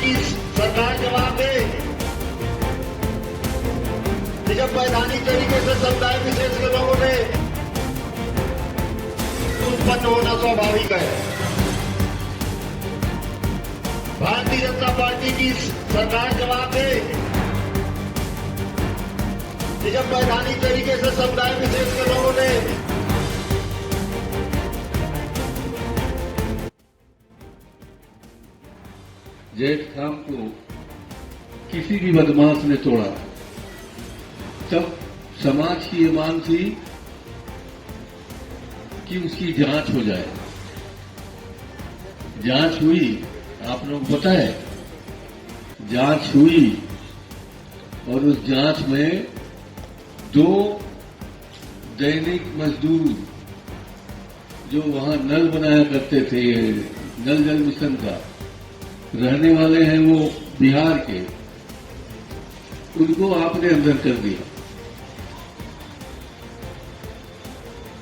की सरकार जवाब दे कि जब वैधानिक तरीके से समुदाय विशेष के लोगों ने उत्पन्न होना स्वाभाविक है। भारतीय जनता पार्टी की सरकार जवाब दे कि जब वैधानिक तरीके से समुदाय विशेष के लोगों ने जैद खान को किसी भी बदमाश ने तोड़ा, तब समाज की ये मांग थी कि उसकी जांच हो जाए। जांच हुई, आप लोग पता है, जांच हुई और उस जांच में 2 दैनिक मजदूर जो वहां नल बनाया करते थे, नल जल मिशन का, रहने वाले हैं वो बिहार के, उनको आपने अंदर कर दिया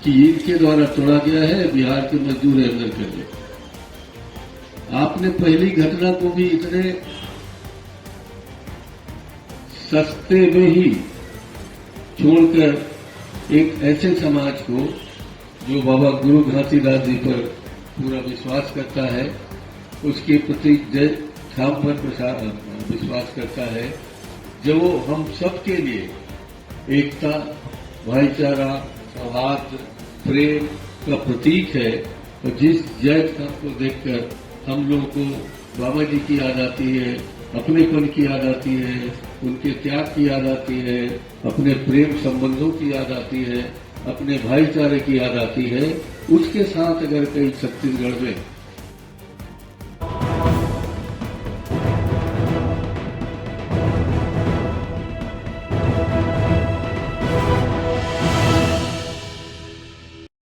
कि इनके द्वारा तोड़ा गया है, बिहार के मजदूर अंदर कर दिया। आपने पहली घटना को भी इतने सस्ते में ही छोड़कर एक ऐसे समाज को जो बाबा गुरु घासीदास जी पर पूरा विश्वास करता है, उसके प्रति ठाम पर विश्वास करता है, जो हम सबके लिए एकता, भाईचारा, सौहार्द, प्रेम का प्रतीक है। और जिस जैद खान को देखकर हम लोगों को बाबा जी की याद आती है, अपनेपन की याद आती है, उनके त्याग की याद आती है, अपने प्रेम संबंधों की याद आती है, अपने भाईचारे की याद आती है। उसके साथ अगर कहीं छत्तीसगढ़ में